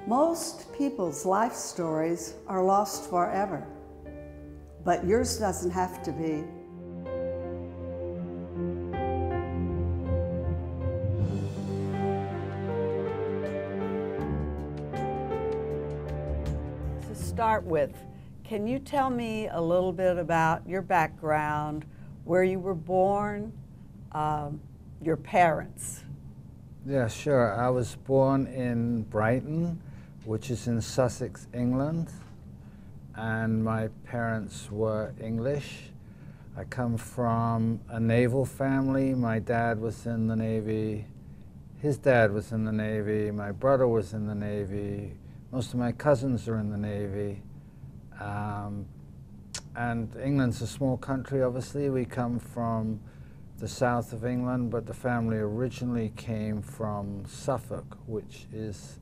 Most people's life stories are lost forever, but yours doesn't have to be. To start with, can you tell me a little bit about your background, where you were born, your parents? Yeah, sure. I was born in Brighton, which is in Sussex, England, and my parents were English. I come from a naval family. My dad was in the Navy. His dad was in the Navy. My brother was in the Navy. Most of my cousins are in the Navy. And England's a small country, obviously. We come from the south of England, but the family originally came from Suffolk, which is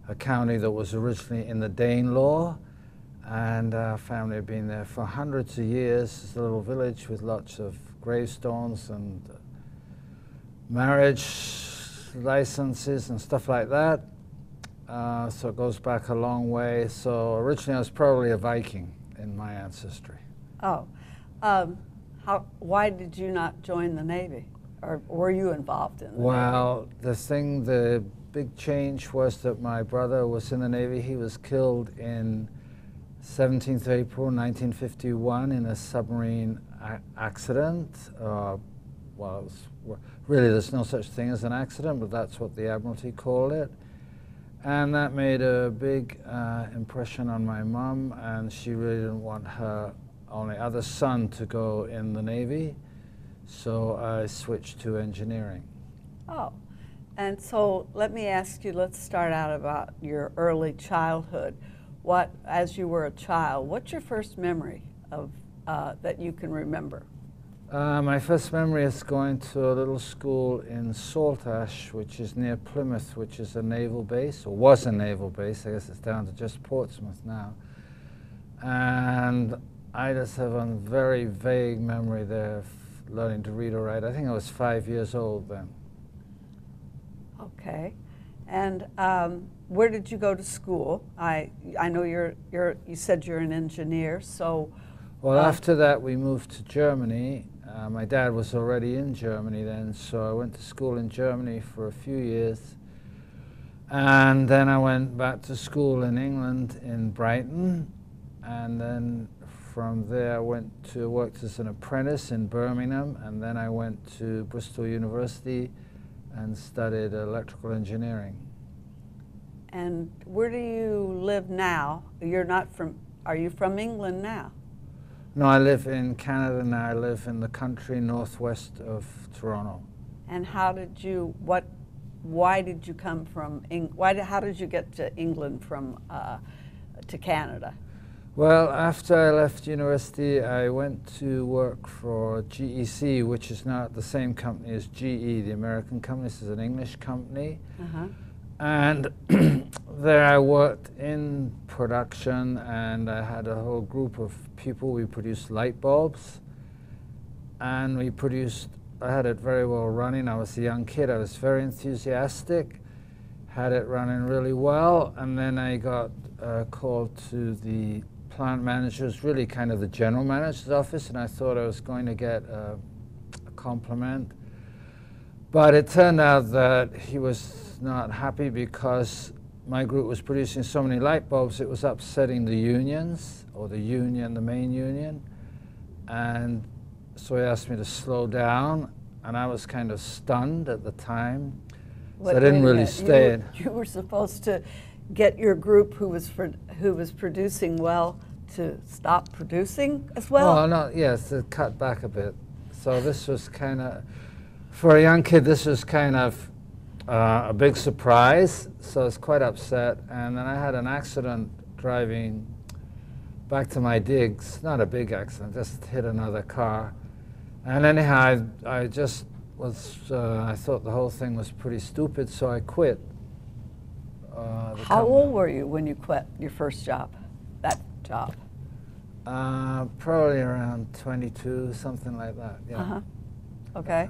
a county that was originally in the Danelaw, and our family had been there for hundreds of years. It's a little village with lots of gravestones and marriage licenses and stuff like that. So it goes back a long way. So originally I was probably a Viking in my ancestry. Oh, why did you not join the Navy? Or were you involved in the Navy? Well, the big change was that my brother was in the Navy. He was killed in 17th April 1951 in a submarine accident. Well, really there's no such thing as an accident, but that's what the Admiralty called it. And that made a big impression on my mum, and she really didn't want her only other son to go in the Navy, so I switched to engineering. Oh, and so let me ask you, let's start out about your early childhood. As you were a child, what's your first memory of that you can remember? My first memory is going to a little school in Saltash, which is near Plymouth, which is a naval base, or was a naval base. I guess it's down to just Portsmouth now. And I just have a very vague memory there of learning to read or write. I think I was 5 years old then. Okay. And where did you go to school? I know you said you're an engineer, so. Well, after that we moved to Germany. My dad was already in Germany then, so I went to school in Germany for a few years. And then I went back to school in England in Brighton, and then from there I worked as an apprentice in Birmingham, and then I went to Bristol University and studied electrical engineering. And where do you live now? Are you from England now? No, I live in Canada now. I live in the country northwest of Toronto. And how did you come from how did you get to England from to Canada? Well, after I left university, I went to work for GEC, which is not the same company as GE, the American company. This is an English company. And there I worked in production, and I had a whole group of people. We produced light bulbs, and I had it very well running. I was a young kid. I was very enthusiastic, had it running really well, and then I got called to the plant manager's, really kind of the general manager's office, and I thought I was going to get a compliment. But it turned out that he was not happy because my group was producing so many light bulbs, it was upsetting the unions, or the main union. And so he asked me to slow down, and I was kind of stunned at the time. So I didn't really stay. You were supposed to get your group who was producing well to stop producing as well? Well, no, yes, to cut back a bit. So this was kind of, for a young kid, this was kind of a big surprise. So I was quite upset. And then I had an accident driving back to my digs. Not a big accident, just hit another car. And anyhow, I just was, I thought the whole thing was pretty stupid, so I quit. How old were you when you quit your first job, that job? Probably around 22, something like that, yeah. Okay.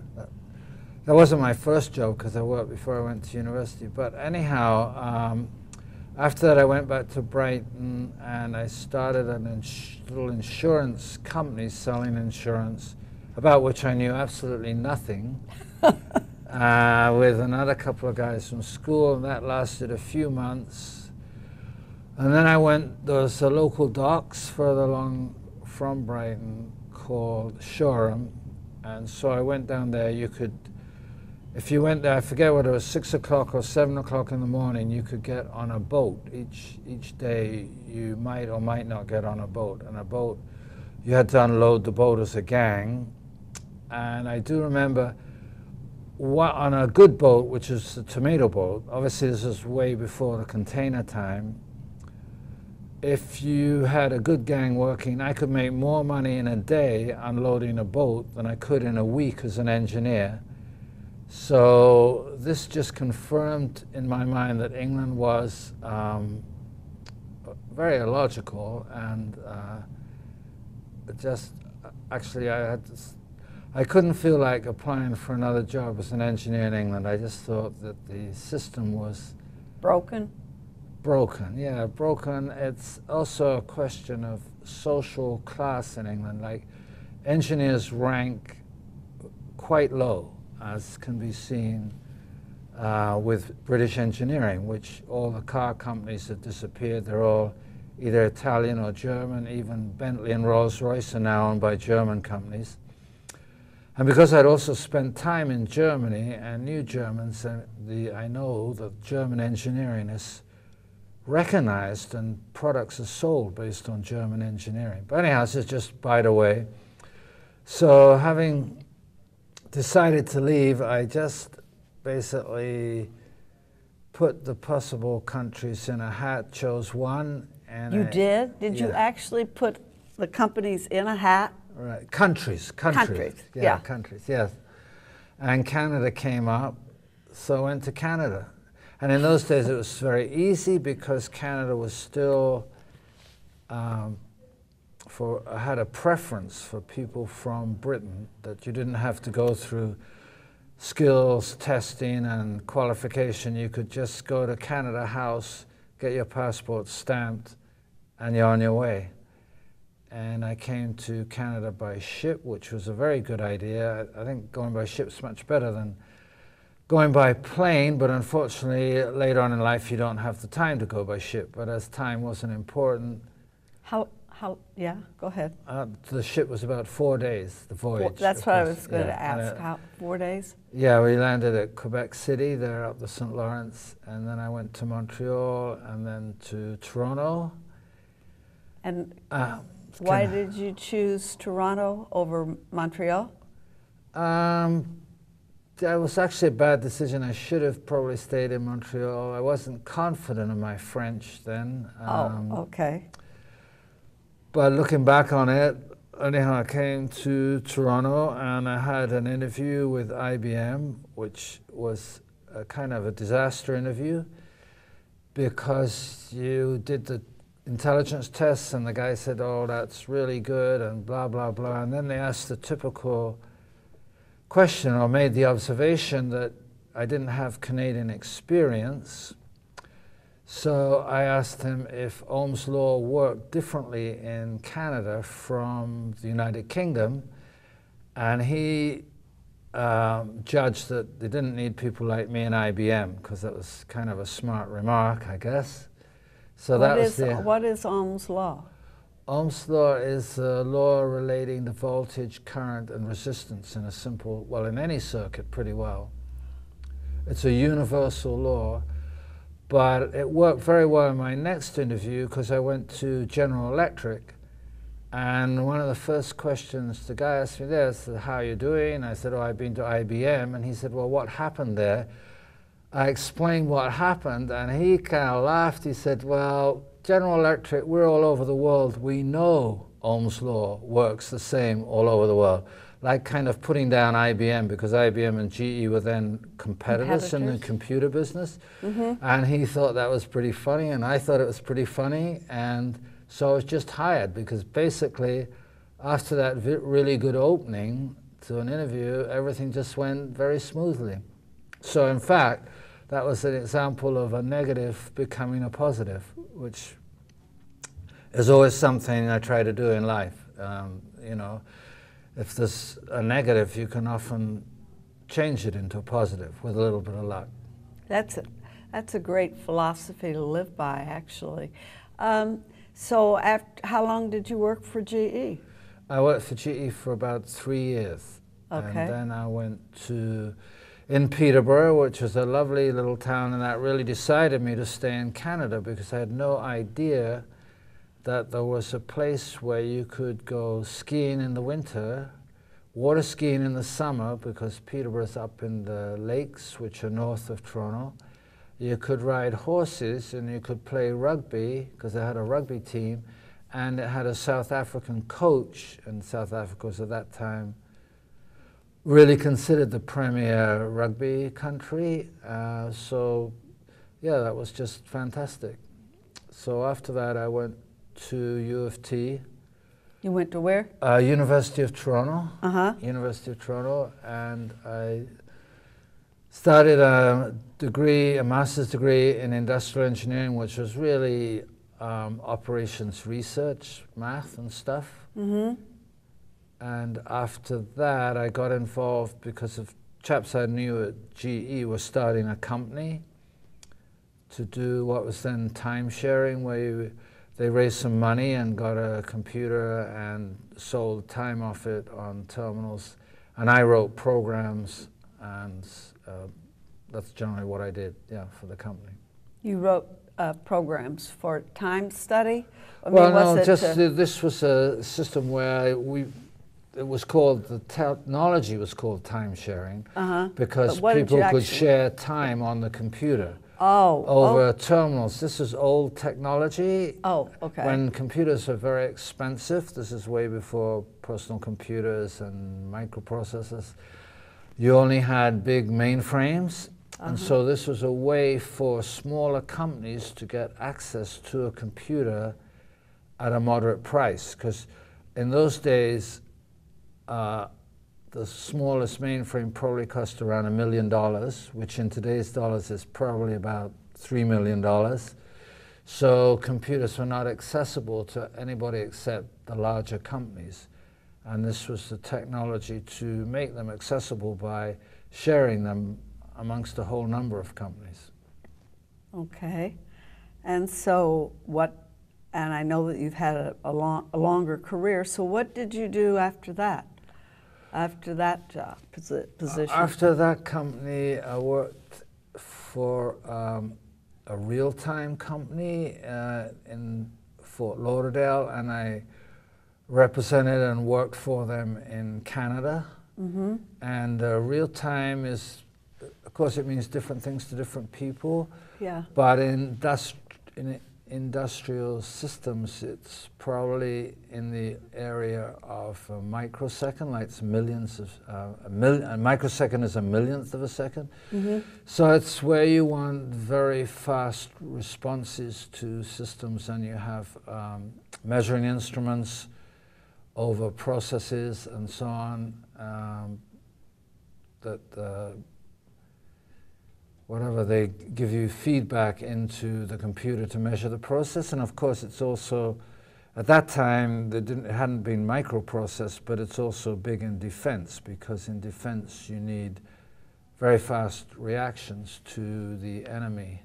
That wasn't my first job because I worked before I went to university, but anyhow, After that, I went back to Brighton and I started a little insurance company selling insurance, about which I knew absolutely nothing, with another couple of guys from school, and that lasted a few months. And then there was a local docks further along from Brighton called Shoreham, and so I went down there. If you went there, I forget whether it was 6 o'clock or 7 o'clock in the morning, you could get on a boat. Each day you might or might not get on a boat. And a boat, you had to unload the boat as a gang. And I do remember on a good boat, which is the tomato boat, obviously this is way before the container time, if you had a good gang working, I could make more money in a day unloading a boat than I could in a week as an engineer. So this just confirmed in my mind that England was very illogical, and actually I couldn't feel like applying for another job as an engineer in England. I just thought that the system was broken. Broken, yeah, broken. It's also a question of social class in England. Like, engineers rank quite low, as can be seen with British engineering, which all the car companies have disappeared. They're all either Italian or German. Even Bentley and Rolls-Royce are now owned by German companies. And because I'd also spent time in Germany and knew Germans, I know that German engineering is recognized and products are sold based on German engineering. But anyhow, this is just by the way. So having decided to leave, I just basically put the possible countries in a hat, chose one, and you did? Did you actually put the companies in a hat? Right, countries. Yeah, countries, yes. And Canada came up, so I went to Canada. And in those days it was very easy because Canada was still, had a preference for people from Britain, that you didn't have to go through skills testing and qualification. You could just go to Canada House, get your passport stamped, and you're on your way. And I came to Canada by ship, which was a very good idea. I think going by ship's much better than going by plane, but unfortunately later on in life you don't have the time to go by ship. But as time wasn't important, yeah, go ahead. The ship was about 4 days, the voyage. That's what I was going to ask. 4 days? Yeah, we landed at Quebec City, there up the St. Lawrence, and then I went to Montreal and then to Toronto. And why did you choose Toronto over Montreal? That was actually a bad decision. I should have probably stayed in Montreal. I wasn't confident in my French then. Okay. But looking back on it, anyhow, I came to Toronto and I had an interview with IBM, which was a kind of a disaster interview because you did the intelligence tests and the guy said, oh, that's really good and blah, blah, blah. And then they asked the typical question or made the observation that I didn't have Canadian experience. So I asked him if Ohm's law worked differently in Canada from the United Kingdom, and he judged that they didn't need people like me in IBM, because that was kind of a smart remark, I guess. So what is Ohm's law? Ohm's law is a law relating to voltage, current, and resistance in a simple, well, in any circuit pretty well. It's a universal law, but it worked very well in my next interview because I went to General Electric, and one of the first questions the guy asked me there is, how are you doing? I said, oh, I've been to IBM, and he said, well, what happened there? I explained what happened, and he kind of laughed. He said, well, General Electric, we're all over the world. We know Ohm's law works the same all over the world. Like kind of putting down IBM, because IBM and GE were then competitors in the computer business. Mm-hmm. And he thought that was pretty funny, and I thought it was pretty funny. And so I was just hired, because basically after that really good opening to an interview, everything just went very smoothly. So in fact, that was an example of a negative becoming a positive, which is always something I try to do in life. You know, if there's a negative, you can often change it into a positive with a little bit of luck. That's a great philosophy to live by, actually. So how long did you work for GE? I worked for GE for about 3 years. Okay. And then I went in Peterborough, which was a lovely little town, and that really decided me to stay in Canada because I had no idea that there was a place where you could go skiing in the winter, water skiing in the summer, because Peterborough's up in the lakes, which are north of Toronto. You could ride horses and you could play rugby, because I had a rugby team, and it had a South African coach, and South Africa was at that time really considered the premier rugby country. So yeah, that was just fantastic. So after that I went to U of T. You went to where? University of Toronto. University of Toronto, and I started a master's degree in industrial engineering, which was really operations research, math and stuff. And after that, I got involved because of chaps I knew at GE were starting a company to do what was then time sharing, where they raised some money and got a computer and sold time off it on terminals. And I wrote programs, and that's generally what I did, yeah, for the company. You wrote programs for time study? This was a system where it was called, the technology was called time sharing, because people could share time on the computer over terminals. This is old technology. Oh, okay. When computers are very expensive, this is way before personal computers and microprocessors, you only had big mainframes. And so this was a way for smaller companies to get access to a computer at a moderate price, because in those days, the smallest mainframe probably cost around $1 million, which in today's dollars is probably about $3 million. So computers were not accessible to anybody except the larger companies. And this was the technology to make them accessible by sharing them amongst a whole number of companies. Okay. And so and I know that you've had a longer career, so what did you do after that? After that position? After that company, I worked for a real-time company in Fort Lauderdale, and I represented and worked for them in Canada. And real-time is, of course, it means different things to different people. Yeah. But in industrial systems, it's probably in the area of a microsecond, like it's millions of, a microsecond is a millionth of a second. So it's where you want very fast responses to systems, and you have measuring instruments over processes and so on, whatever, they give you feedback into the computer to measure the process. And of course, it's also, at that time, it hadn't been microprocessed, but it's also big in defense, because in defense you need very fast reactions to the enemy.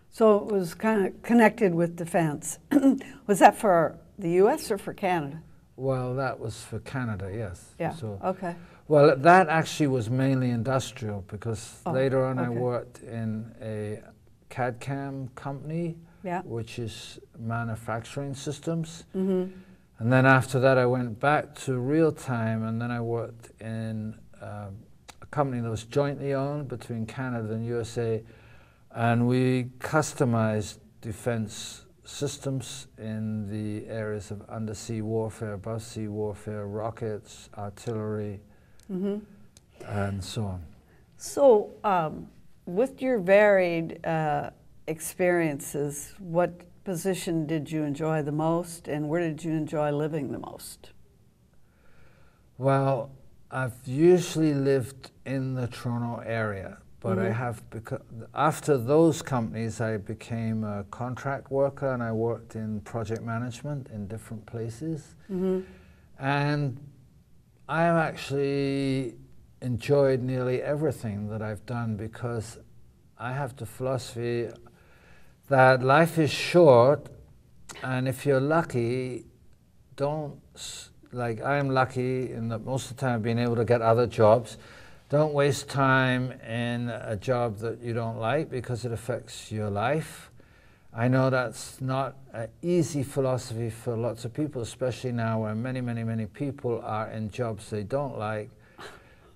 So it was kind of connected with defense. Was that for the US or for Canada? Well, that was for Canada, yes. Yeah, so, okay. Well, that actually was mainly industrial, because later on I worked in a CAD/CAM company, which is manufacturing systems. And then after that I went back to real-time, and then I worked in a company that was jointly owned between Canada and USA, and we customized defense systems in the areas of undersea warfare, above-sea warfare, rockets, artillery, and so on. So with your varied experiences, what position did you enjoy the most, and where did you enjoy living the most? Well, I've usually lived in the Toronto area, but I have after those companies, I became a contract worker, and I worked in project management in different places. And I have actually enjoyed nearly everything that I've done, because I have the philosophy that life is short, and if you're lucky, like I'm lucky in that most of the time I've been able to get other jobs. Don't waste time in a job that you don't like, because it affects your life. I know that's not an easy philosophy for lots of people, especially now where many people are in jobs they don't like,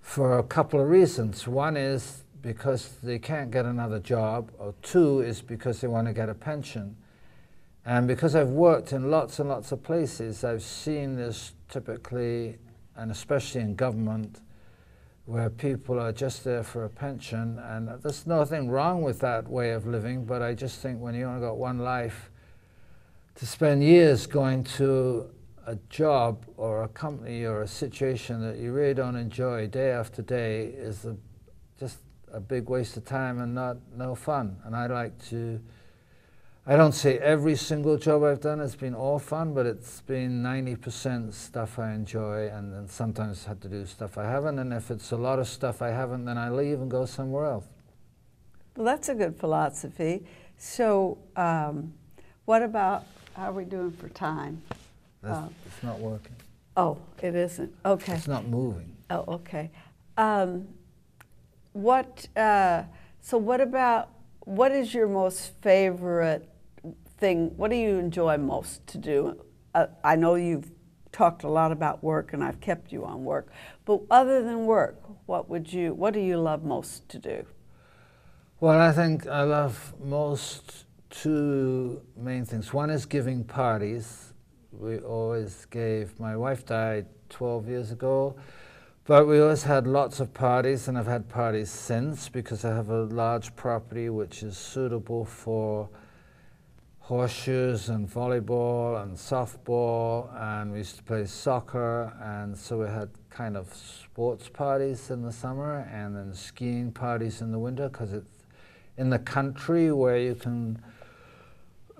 for a couple of reasons. One is because they can't get another job, or two is because they want to get a pension. And because I've worked in lots and lots of places, I've seen this typically, and especially in government, where people are just there for a pension. And there's nothing wrong with that way of living, but I just think when you only got one life, to spend years going to a job or a company or a situation that you really don't enjoy day after day is just a big waste of time and no fun. And I don't say every single job I've done has been all fun, but it's been 90% stuff I enjoy, and then sometimes had to do stuff I haven't, and if it's a lot of stuff I haven't, then I leave and go somewhere else. Well, that's a good philosophy. So what about, how are we doing for time? It's not working. Oh, it isn't? Okay. It's not moving. Oh, okay. So what is your most favorite thing? What do you enjoy most to do? I know you've talked a lot about work, and I've kept you on work, but other than work, what do you love most to do? Well, I think I love most two main things. One is giving parties. We always gave, my wife died 12 years ago, but we always had lots of parties, and I've had parties since, because I have a large property which is suitable for horseshoes and volleyball and softball, and we used to play soccer, and so we had kind of sports parties in the summer and then skiing parties in the winter, because it's in the country where you can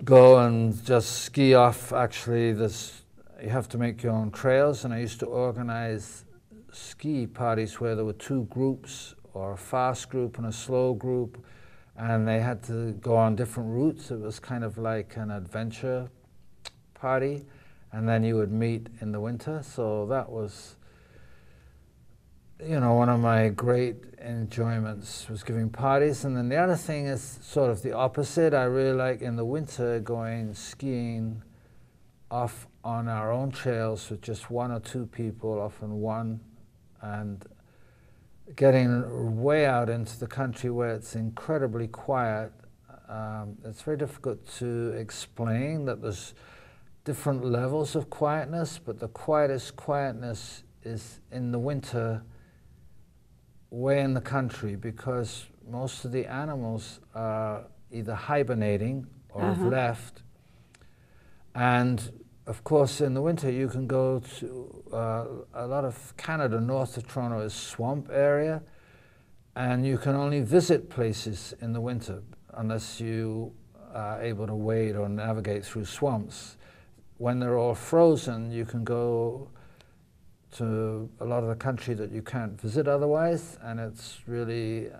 go and just ski off. Actually, you have to make your own trails, and I used to organize ski parties where there were two groups, or a fast group and a slow group, and they had to go on different routes. It was kind of like an adventure party, and then you would meet in the winter. So that was, one of my great enjoyments, was giving parties. And then the other thing is sort of the opposite. I really like in the winter going skiing off on our own trails with just one or two people, often one, and getting way out into the country where it's incredibly quiet. It's very difficult to explain that there's different levels of quietness, but the quietest quietness is in the winter, way in the country, because most of the animals are either hibernating or have left. And of course, in the winter, you can go to a lot of Canada, north of Toronto is swamp area, and you can only visit places in the winter unless you are able to wade or navigate through swamps. When they're all frozen, you can go to a lot of the country that you can't visit otherwise, and it's really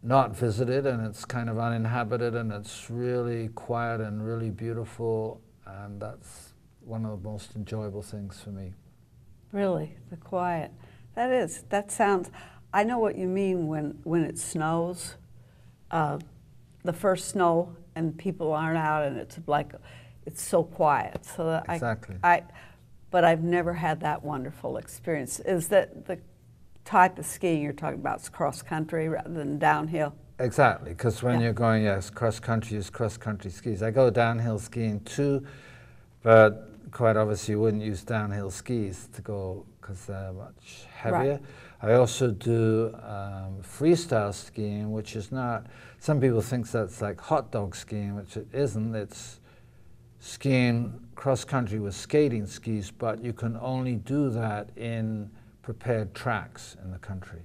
not visited, and it's kind of uninhabited, and it's really quiet and really beautiful. And that's one of the most enjoyable things for me. Really, the quiet. That sounds, I know what you mean when it snows, the first snow, and people aren't out, and it's like, it's so quiet. So that exactly. But I've never had that wonderful experience. Is that the type of skiing you're talking about? It's cross country rather than downhill? Exactly, because when you're going, yes, cross-country is cross-country skis. I go downhill skiing too, but quite obviously you wouldn't use downhill skis to go, because they're much heavier. Right. I also do freestyle skiing, which is not, some people think that's like hot dog skiing, which it isn't. It's skiing cross-country with skating skis, but you can only do that in prepared tracks in the country.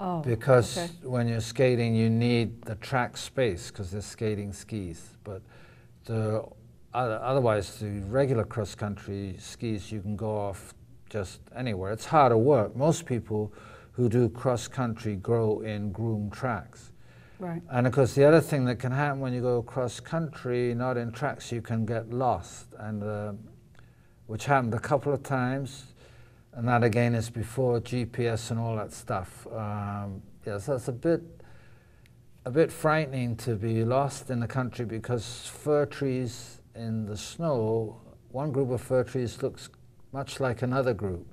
Oh, because okay. when you're skating, you need the track space because they're skating skis. But otherwise, the regular cross-country skis, you can go off just anywhere. It's harder work. Most people who do cross-country go in groomed tracks. Right. And of course, the other thing that can happen when you go cross-country, not in tracks, you can get lost, and which happened a couple of times. And that again is before GPS and all that stuff. Yeah, so it's a bit frightening to be lost in the country because fir trees in the snow, one group of fir trees looks much like another group.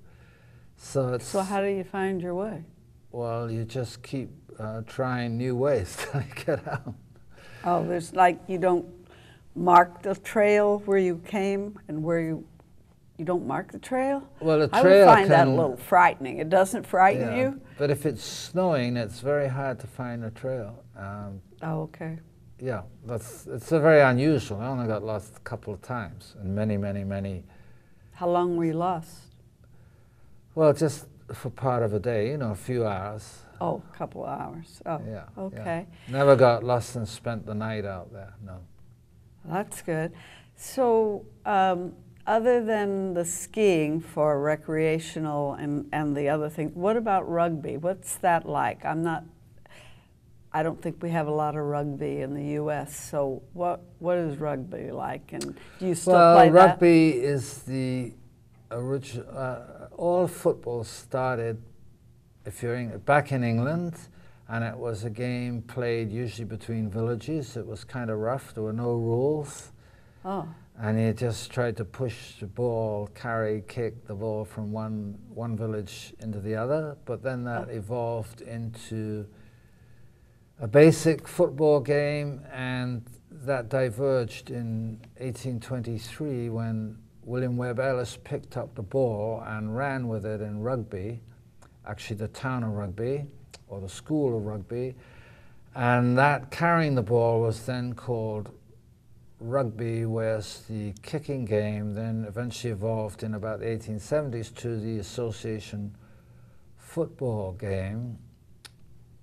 So how do you find your way? Well, you just keep trying new ways to get out. Oh, there's like you don't mark the trail where you came and where you don't mark the trail? Well, the I trail would find that a little frightening. It doesn't frighten you? But if it's snowing, it's very hard to find a trail. Oh, okay. Yeah, it's a very unusual. I only got lost a couple of times, and many. How long were you lost? Well, just for part of a day, a few hours. Oh, a couple of hours. Oh, yeah. okay. Yeah. Never got lost and spent the night out there, no. That's good. So, other than the skiing for recreational and the other thing, what about rugby? What's that like? I don't think we have a lot of rugby in the U.S., so what is rugby like, and do you still play that? Well, rugby is the original, all football started, if you're back in England, and it was a game played usually between villages. It was kind of rough, there were no rules. Oh. And you just tried to push the ball, carry, kick the ball from one village into the other, but then that evolved into a basic football game, and that diverged in 1823 when William Webb Ellis picked up the ball and ran with it in rugby, actually the town of Rugby, or the school of rugby, and that carrying the ball was then called rugby, whereas the kicking game then eventually evolved in about the 1870s to the association football game,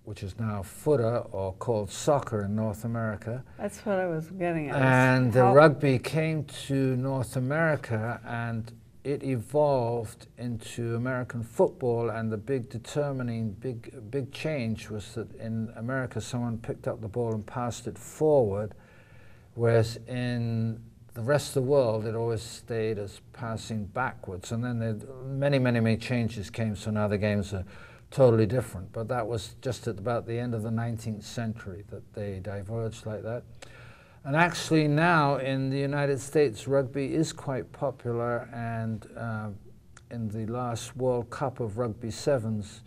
which is now footer or called soccer in North America. That's what I was getting at. And the rugby came to North America and it evolved into American football, and the big big change was that in America someone picked up the ball and passed it forward, whereas in the rest of the world it always stayed as passing backwards. And then many changes came, so now the games are totally different. But that was just at about the end of the 19th century that they diverged like that. And actually now in the United States, rugby is quite popular, and in the last World Cup of Rugby Sevens,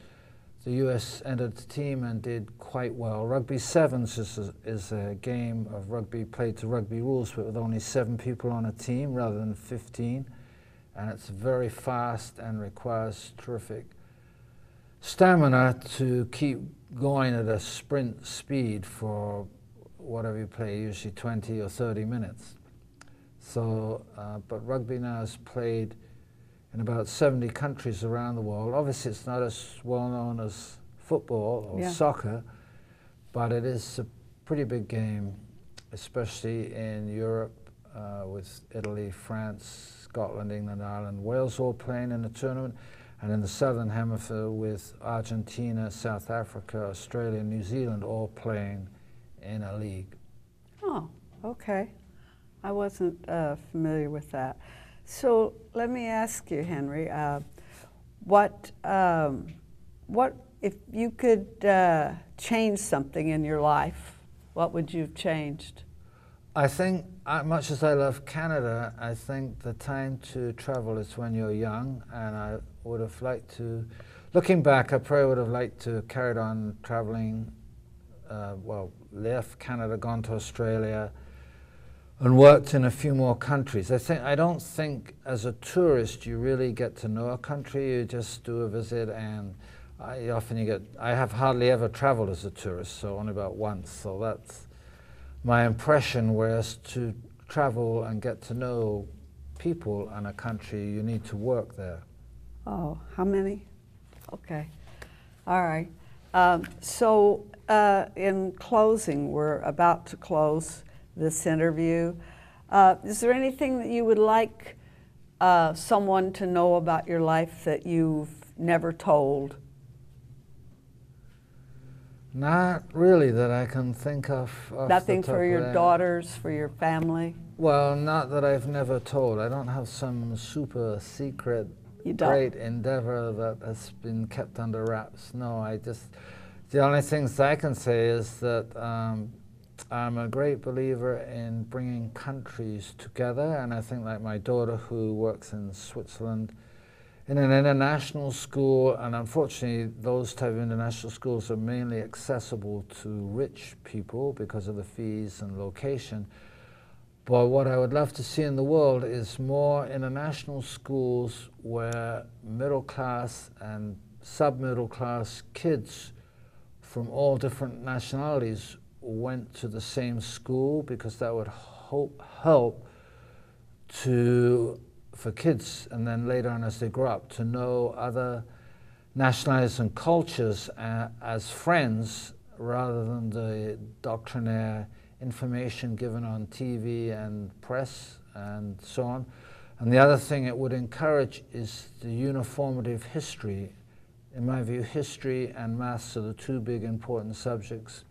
the US entered the team and did quite well. Rugby Sevens is a game of rugby played to rugby rules, but with only 7 people on a team rather than 15. And it's very fast and requires terrific stamina to keep going at a sprint speed for whatever you play, usually 20 or 30 minutes. So, but rugby now is played in about 70 countries around the world. Obviously it's not as well known as football or soccer, but it is a pretty big game, especially in Europe, with Italy, France, Scotland, England, Ireland, Wales all playing in the tournament, and in the Southern Hemisphere with Argentina, South Africa, Australia, New Zealand all playing in a league. Oh, okay. I wasn't familiar with that. So let me ask you, Henry, what if you could change something in your life, what would you have changed? I think, much as I love Canada, I think the time to travel is when you're young, and I would have liked to, looking back, I probably would have liked to have carried on traveling, well, left Canada, gone to Australia, and worked in a few more countries. I don't think as a tourist you really get to know a country. You just do a visit, and I have hardly ever traveled as a tourist, so only about once. So that's my impression, whereas to travel and get to know people in a country, you need to work there. Oh, how many? Okay. All right. In closing, we're about to close this interview. Is there anything that you would like someone to know about your life that you've never told? Not really that I can think of. Nothing for your daughters, for your family? Well, not that I've never told. I don't have some super secret great endeavor that has been kept under wraps. No, the only things I can say is that I'm a great believer in bringing countries together, and I think like my daughter who works in Switzerland in an international school, and unfortunately those type of international schools are mainly accessible to rich people because of the fees and location. But what I would love to see in the world is more international schools where middle class and sub-middle class kids from all different nationalities went to the same school, because that would help for kids, and then later on as they grow up, to know other nationalities and cultures as friends, rather than the doctrinaire information given on TV and press and so on. And the other thing it would encourage is the uniformity of history. In my view, history and maths are the two big important subjects.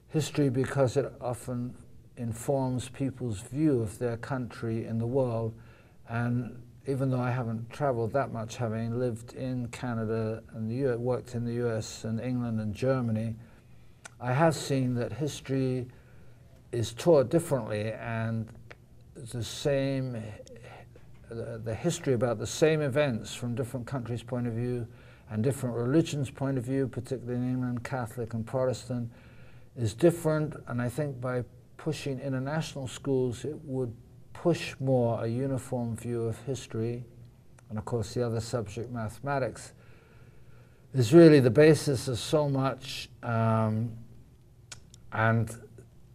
History because it often informs people's view of their country in the world, and even though I haven't traveled that much, having lived in Canada and the US, worked in the US and England and Germany, I have seen that history is taught differently, and the history about the same events from different countries' point of view and different religions' point of view, particularly in England, Catholic and Protestant, is different. And I think by pushing international schools, it would push more a uniform view of history. And of course, the other subject, mathematics, is really the basis of so much, and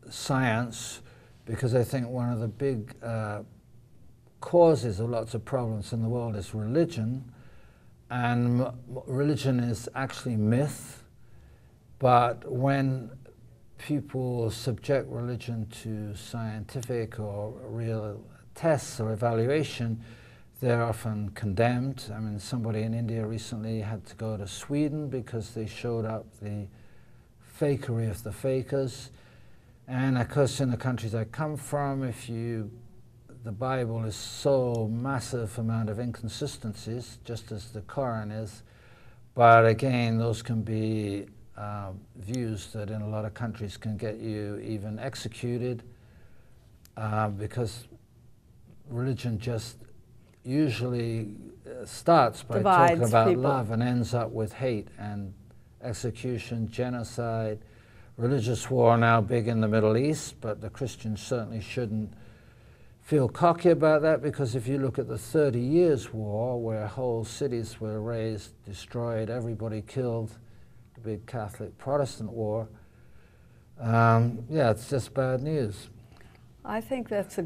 science, because I think one of the big causes of lots of problems in the world is religion. And religion is actually myth, but when people subject religion to scientific or real tests or evaluation, they're often condemned. I mean, somebody in India recently had to go to Sweden because they showed up the fakery of the fakers. And of course, in the countries I come from, the Bible is so massive amount of inconsistencies, just as the Quran is. But again, those can be views that in a lot of countries can get you even executed, because religion just usually starts by talking about people. Love and ends up with hate and execution, genocide, religious war now big in the Middle East, but the Christians certainly shouldn't feel cocky about that, because if you look at the 30 Years' War, where whole cities were razed, destroyed, everybody killed, the big Catholic Protestant war, yeah, it's just bad news. I think that's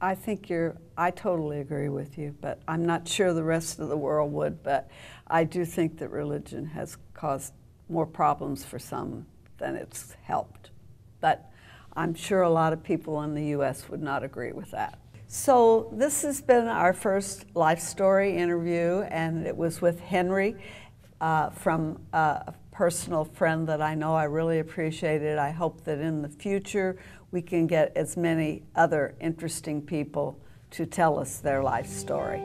I totally agree with you, but I'm not sure the rest of the world would, but I do think that religion has caused more problems for some than it's helped. But I'm sure a lot of people in the U.S. would not agree with that. So this has been our first Life Story interview, and it was with Henry from a personal friend that I know. I really appreciate it. I hope that in the future we can get as many other interesting people to tell us their life story.